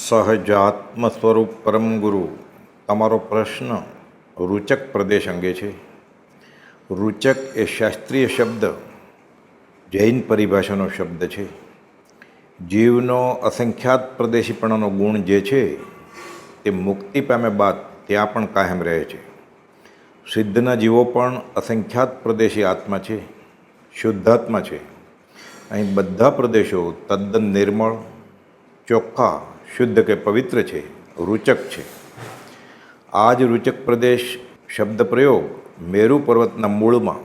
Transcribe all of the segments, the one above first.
સહજાત્મ સ્વરૂપ પરમ ગુરુ, તમારો પ્રશ્ન રૂચક પ્રદેશ અંગે છે. રૂચક એ શાસ્ત્રીય શબ્દ, જૈન પરિભાષાનો શબ્દ છે. જીવનો અસંખ્યાત પ્રદેશીપણાનો ગુણ જે છે તે મુક્તિ પામ્યા બાદ ત્યાં પણ કાયમ રહે છે. સિદ્ધના જીવો પણ અસંખ્યાત પ્રદેશી આત્મા છે, શુદ્ધાત્મા છે. અહીં બધા પ્રદેશો તદ્દન નિર્મળ, ચોખ્ખા, શુદ્ધ કે પવિત્ર છે, રૂચક છે. આ જ રૂચક પ્રદેશ શબ્દ પ્રયોગ મેરુ પર્વતના મૂળમાં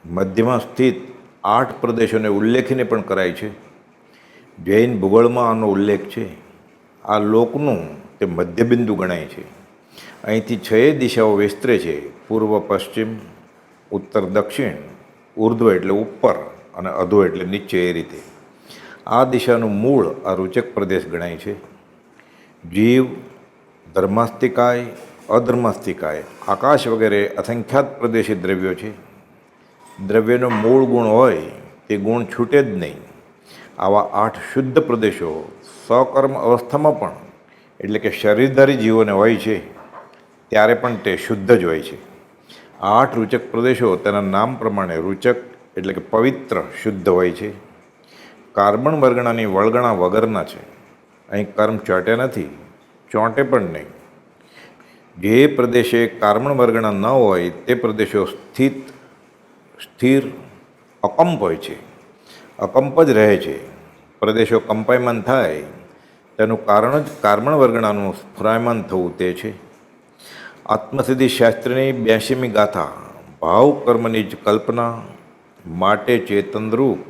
મધ્યમાં સ્થિત 8 પ્રદેશોને ઉલ્લેખીને પણ કરાય છે. જૈન ભૂગોળમાં આનો ઉલ્લેખ છે. આ લોકનું તે મધ્યબિંદુ ગણાય છે. અહીંથી 6 દિશાઓ વિસ્તરે છે: પૂર્વ પશ્ચિમ, ઉત્તર દક્ષિણ, ઉર્ધ્વ એટલે ઉપર અને અધો એટલે નીચે. એ રીતે આ દિશાનું મૂળ આ રૂચક પ્રદેશ ગણાય છે. જીવ, ધર્માસ્તિકાય, અધર્માસ્તિકાય, આકાશ વગેરે અસંખ્યાત પ્રદેશી દ્રવ્યો છે. દ્રવ્યનો મૂળ ગુણ હોય તે ગુણ છૂટે જ નહીં. આવા 8 શુદ્ધ પ્રદેશો સકર્મ અવસ્થામાં પણ, એટલે કે શરીરધારી જીવોને હોય છે ત્યારે પણ તે શુદ્ધ જ હોય છે. 8 રૂચક પ્રદેશો તેના નામ પ્રમાણે રૂચક એટલે કે પવિત્ર, શુદ્ધ હોય છે. કાર્બન વર્ગણાની વળગણા વગરના છે. અહીં કર્મ ચોંટે નથી, ચોંટે પણ નહીં. જે પ્રદેશે કાર્બન વર્ગણા ન હોય તે પ્રદેશો સ્થિર, અકંપ હોય છે, અકંપ જ રહે છે. પ્રદેશો કંપાયમાન થાય તેનું કારણ જ કાર્બન વર્ગણાનું સ્ફુરાયમાન થવું તે છે. આત્મસિદ્ધિ શાસ્ત્રની 82મી ગાથા ભાવ કર્મની જ કલ્પના માટે ચેતનરૂપ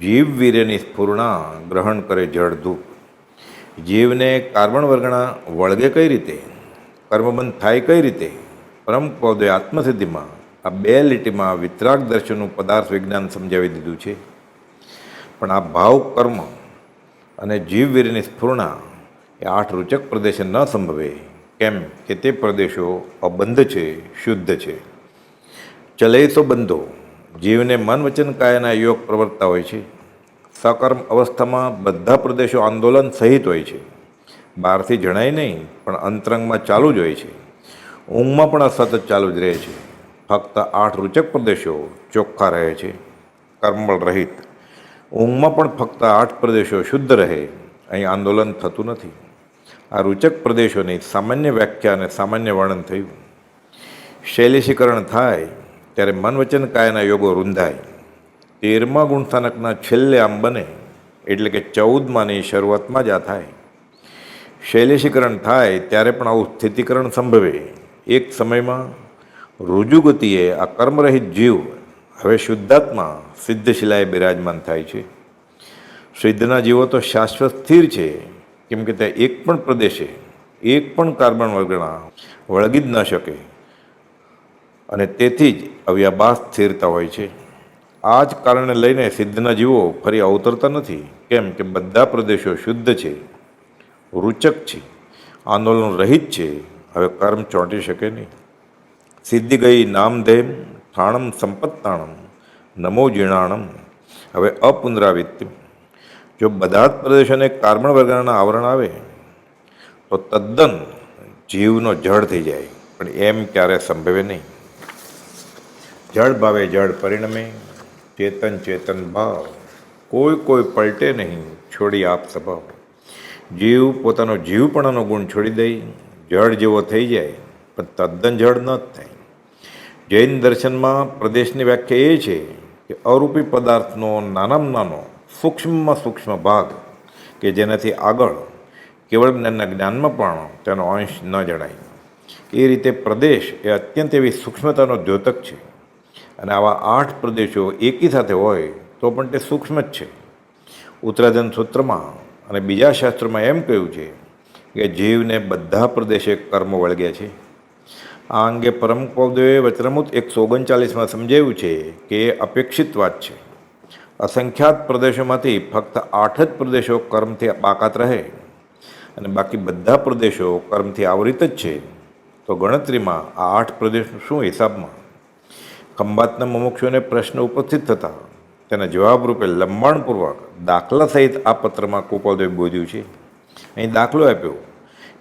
જીવ વીર્યની સ્ફૂર્ણા ગ્રહણ કરે જળધૂપ. જીવને કાર્બન વર્ગણા વળગે કઈ રીતે, કર્મબંધ થાય કઈ રીતે? પરમ પદે આત્મસિદ્ધિમાં આ 2 લીટીમાં વિતરાગ દર્શનનું પદાર્થ વિજ્ઞાન સમજાવી દીધું છે. પણ આ ભાવ કર્મ અને જીવ વીર્યની સ્ફૂર્ણા એ 8 રૂચક પ્રદેશે ન સંભવે. કેમ કે તે પ્રદેશો અબંધ છે, શુદ્ધ છે. ચલે તો બંધો. જીવને મન વચન કાયના યોગ પ્રવર્તતા હોય છે. સકર્મ અવસ્થામાં બધા પ્રદેશો આંદોલન સહિત હોય છે. બહારથી જણાય નહીં, પણ અંતરંગમાં ચાલુ જ હોય છે. ઊંઘમાં પણ આ સતત ચાલુ જ રહે છે. ફક્ત 8 રૂચક પ્રદેશો ચોખ્ખા રહે છે, કર્મબળ રહિત. ઊંઘમાં પણ ફક્ત 8 પ્રદેશો શુદ્ધ રહે, અહીં આંદોલન થતું નથી. આ રૂચક પ્રદેશોની સામાન્ય વ્યાખ્યા અને સામાન્ય વર્ણન થયું. શૈલેષીકરણ થાય ત્યારે મન વચન કાયના યોગો રૂંધાય. 13મા ગુણસ્થાનકના છેલ્લે આમ બને, એટલે કે 14માની શરૂઆતમાં જ આ થાય. શૈલેષીકરણ થાય ત્યારે પણ આવું સ્થિતિકરણ સંભવે. એક સમયમાં રુજુગતિએ આ કર્મરહિત જીવ હવે શુદ્ધાત્મા સિદ્ધશિલાએ બિરાજમાન થાય છે. સિદ્ધના જીવો તો શાશ્વત સ્થિર છે, કેમ કે ત્યાં એક પણ પ્રદેશે એક પણ કાર્બન વર્ગણા વળગી જ ન શકે, અને તેથી જ અવ્યાભાસ સ્થિરતા હોય છે. આ જ કારણે લઈને સિદ્ધના જીવો ફરી અવતરતા નથી. કેમ કે બધા પ્રદેશો શુદ્ધ છે, રૂચક છે, આંદોલન રહિત છે. હવે કર્મ ચોંટી શકે નહીં. સિદ્ધિ ગઈ નામધેમ ઠાણમ સંપત્તાણમ નમો જીર્ણાણમ. હવે અપુનરાવૃત્તિ. જો બધા જ પ્રદેશોને કાર્બન વર્ગના આવરણ આવે તો તદ્દન જીવનો જળ થઈ જાય, પણ એમ ક્યારે સંભવે નહીં. જળ ભાવે જળ પરિણમે, ચેતન ચેતન ભાવ, કોઈ પલટે નહીં, છોડી આપ સ્વભાવ. જીવ પોતાનો જીવપણાનો ગુણ છોડી દઈ જળ જેવો થઈ જાય, પણ તદ્દન જળ ન જ થાય. જૈન દર્શનમાં પ્રદેશની વ્યાખ્યા એ છે કે અરૂપી પદાર્થનો નાનામાં નાનો સૂક્ષ્મમાં સૂક્ષ્મ ભાગ કે જેનાથી આગળ કેવળ જ્ઞાનમાં પણ તેનો અંશ ન જણાય. એ રીતે પ્રદેશ એ અત્યંત એવી સૂક્ષ્મતાનો દ્યોતક છે. અને આવા 8 પ્રદેશો એકી સાથે હોય તો પણ તે સૂક્ષ્મ જ છે. ઉત્તરાધન સૂત્રમાં અને બીજા શાસ્ત્રોમાં એમ કહ્યું છે કે જીવને બધા પ્રદેશે કર્મ વળગ્યા છે. આ અંગે પરમ પદોએ વચનામૃત 139માં સમજાવ્યું છે કે એ અપેક્ષિત વાત છે. અસંખ્યાત પ્રદેશોમાંથી ફક્ત 8 જ પ્રદેશો કર્મથી બાકાત રહે અને બાકી બધા પ્રદેશો કર્મથી આવરિત જ છે. તો ગણતરીમાં આ 8 પ્રદેશનું શું હિસાબમાં? ખંભાતના મુમુક્ષુઓને પ્રશ્ન ઉપસ્થિત થતા તેના જવાબ રૂપે લંબાણપૂર્વક દાખલા સહિત આ પત્રમાં કુપોદે બોધ્યું છે. અહીં દાખલો આપ્યો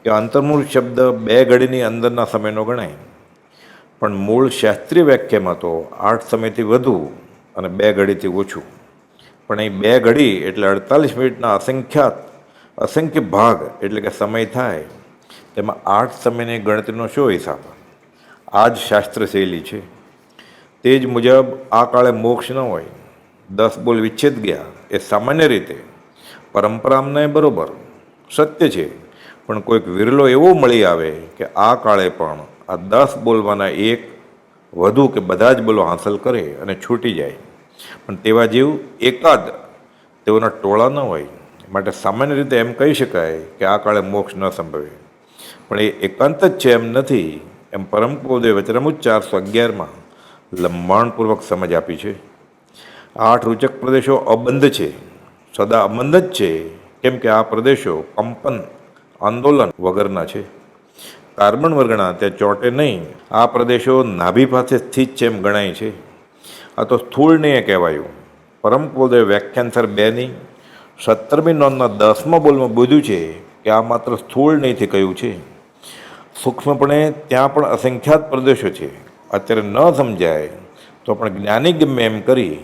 કે અંતર્મુખ શબ્દ 2 ઘડીની અંદરના સમયનો ગણાય, પણ મૂળ શાસ્ત્રીય વ્યાખ્યામાં તો 8 સમયથી વધુ અને 2 ઘડીથી ઓછું. પણ અહીં 2 ઘડી એટલે 48 મિનિટના અસંખ્ય ભાગ એટલે કે સમય થાય, તેમાં 8 સમયની ગણતરીનો શો હિસાબ? આ જ શાસ્ત્ર શૈલી છે. તે જ મુજબ આ કાળે મોક્ષ ન હોય, 10 બોલ વિચ્છેદ ગયા એ સામાન્ય રીતે પરંપરામને બરોબર સત્ય છે, પણ કોઈક વિરલો એવો મળી આવે કે આ કાળે પણ આ 10 બોલવાના એક વધુ કે બધા જ બોલો હાંસલ કરે અને છૂટી જાય. પણ તેવા જીવ એકાદ તેઓના ટોળા ન હોય, માટે સામાન્ય રીતે એમ કહી શકાય કે આ કાળે મોક્ષ ન સંભવે. પણ એ એકાંત જ છે એમ નથી, એમ પરમ પૂજ્ય વચનામૃત 411માં લંબાણપૂર્વક સમજ આપી છે. 8 રૂચક પ્રદેશો અબંધ છે, સદા અબંધ જ છે, કેમ કે આ પ્રદેશો કંપન આંદોલન વગરના છે. કાર્બન વર્ગણા ત્યાં ચોંટે નહીં. આ પ્રદેશો નાભી પાસે સ્થિત છે એમ ગણાય છે. આ તો સ્થૂળ નહીં કહેવાયું. પરમ પૂજ્ય વ્યાખ્યાન સર 2ની 17મી નોંધના 10મા બોલમાં બોધ્યું છે કે આ માત્ર સ્થૂળ નહીંથી કહ્યું છે. સૂક્ષ્મપણે ત્યાં પણ અસંખ્યાત પ્રદેશો છે. અત્યારે ન સમજાય તો પણ જ્ઞાની ગમે એમ કરી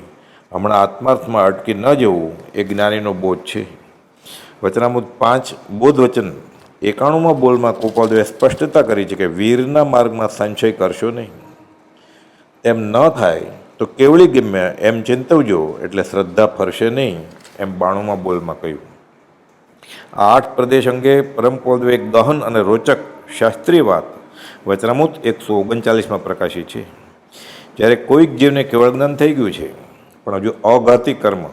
હમણાં આત્માર્થમાં અટકી ન જવું એ જ્ઞાનીનો બોધ છે. વચનામૃત 5 બોધ વચન 91મા બોલમાં ગોપાલદેવે સ્પષ્ટતા કરી છે કે વીરના માર્ગમાં સંશય કરશો નહીં. એમ ન થાય તો કેવળી ગમ્ય એમ ચિંતવજો, એટલે શ્રદ્ધા ફરશે નહીં, એમ 92મા બોલમાં કહ્યું. આ 8 પ્રદેશ અંગે પરમ પૂજ્ય એક ગહન અને રોચક શાસ્ત્રીય વાત વચનામૃત 139માં પ્રકાશી છે. જ્યારે કોઈક જીવને કેવળ જ્ઞાન થઈ ગયું છે, પણ હજુ અઘાતી કર્મ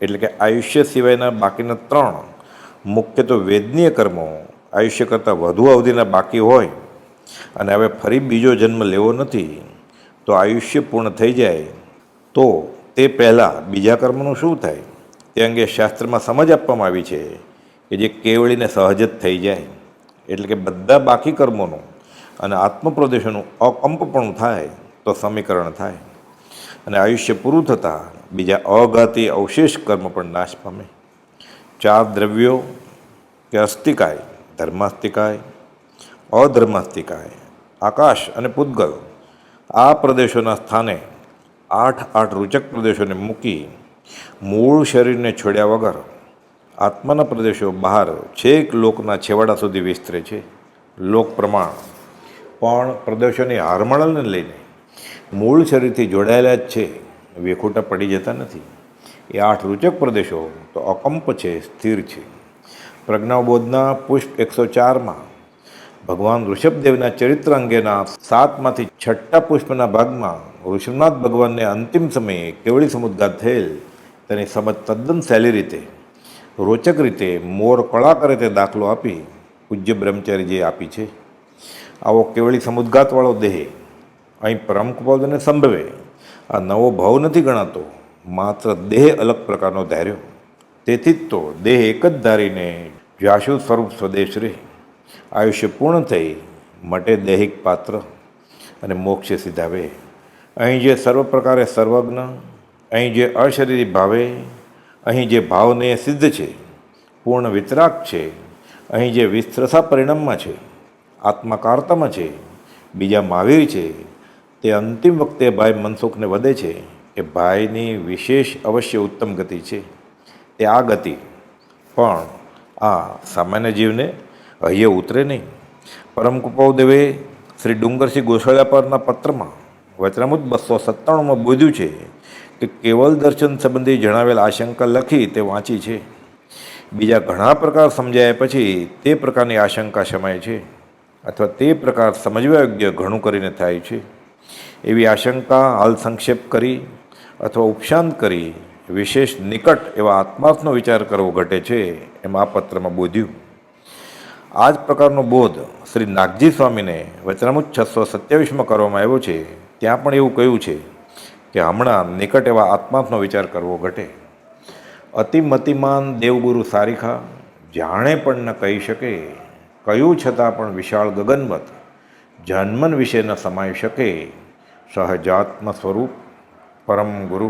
એટલે કે આયુષ્ય સિવાયના બાકીના 3 મુખ્ય તો વેદનીય કર્મો આયુષ્ય કરતાં વધુ અવધિના બાકી હોય અને હવે ફરી બીજો જન્મ લેવો નથી, તો આયુષ્ય પૂર્ણ થઈ જાય તો તે પહેલાં બીજા કર્મનું શું થાય તે અંગે શાસ્ત્રમાં સમજ આપવામાં આવી છે કે જે કેવળીને સહજ જ થઈ જાય, એટલે કે બધા બાકી કર્મોનું અને આત્મપ્રદેશોનું અકંપપણું થાય તો સમીકરણ થાય અને આયુષ્ય પૂરું થતાં બીજા અઘાતી અવશેષ કર્મ પણ નાશ પામે. 4 દ્રવ્યો કે અસ્તિકાય, ધર્માસ્તિકાય, અધર્માસ્તિકાય, આકાશ અને પૂતગલ, આ પ્રદેશોના સ્થાને 8 રૂચક પ્રદેશોને મૂકી મૂળ શરીરને છોડ્યા વગર આત્માના પ્રદેશો બહાર છેક લોકના છેવાડા સુધી વિસ્તરે છે. લોક પ્રમાણ પણ પ્રદેશોની હારમાળાને લઈને મૂળ શરીરથી જોડાયેલા જ છે, વેખોટા પડી જતા નથી. એ 8 રૂચક પ્રદેશો તો અકંપ છે, સ્થિર છે. પ્રજ્ઞાબોધના પુષ્પ 104માં ભગવાન ઋષભદેવના ચરિત્ર અંગેના 7માંથી 6ઠ્ઠા પુષ્પના ભાગમાં ઋષભનાથ ભગવાનને અંતિમ સમયે કેવળી સમુદ્ગાત થયેલ તેની સમજ તદ્દન સહેલી રીતે રોચક રીતે મોર કળા કરે તે દાખલો આપી પૂજ્ય બ્રહ્મચારીજીએ આપી છે. આવો કેવળી સમુદ્ગાતવાળો દેહ અહીં પરમકૃપાળુને સંભવે આ નવો ભાવ નથી ગણાતો, માત્ર દેહ અલગ પ્રકારનો ધાર્યો. તેથી જ તો દેહ એક જ ધારીને જાશુ સ્વરૂપ સ્વદેશ રહે. આયુષ્ય પૂર્ણ થઈ મટે દૈહિક પાત્ર અને મોક્ષે સિધાવે. અહીં જે સર્વ પ્રકારે સર્વજ્ઞ, અહીં જે અશરીરી ભાવે, અહીં જે ભાવને સિદ્ધ છે, પૂર્ણ વિતરાગ છે, અહીં જે વિસ્તરસા પરિણામમાં છે, આત્માકારતામાં છે, બીજા મહાવીર છે, તે અંતિમ વખતે ભાઈ મનસુખને વધે છે એ ભાઈની વિશેષ અવશ્ય ઉત્તમ ગતિ છે. તે આ ગતિ પણ આ સામાન્ય જીવને હૈયે ઉતરે નહીં. પરમ કૃપાળુદેવે શ્રી ડુંગરસિંહ ગોસાળિયા પરના પત્રમાં વચનામૃત 297માં બોધ્યું છે કે કેવલ દર્શન સંબંધી જણાવેલ આશંકા લખી તે વાંચી છે. બીજા ઘણા પ્રકાર સમજાયા પછી તે પ્રકારની આશંકા શમાય છે, અથવા તે પ્રકાર સમજવા યોગ્ય ઘણું કરીને થાય છે. એવી આશંકા હાલ સંક્ષેપ કરી અથવા ઉપશાંત કરી વિશેષ નિકટ એવા આત્માર્થનો વિચાર કરવો ઘટે છે, એમ આ પત્રમાં બોધ્યું. આ જ પ્રકારનો બોધ શ્રી નાગજી સ્વામીને વચનામૃત 627માં કરવામાં આવ્યો છે. ત્યાં પણ એવું કહ્યું છે કે હમણાં નિકટ એવા આત્માર્થનો વિચાર કરવો ઘટે. અતિમતિમાન દેવગુરુ સારીખા જાણે પણ ન કહી શકે, કહ્યું છતાં પણ વિશાળ ગગનવત જન્મન વિશે ન સમાઈ શકે. સહજાત્મ સ્વરૂપ પરમ ગુરુ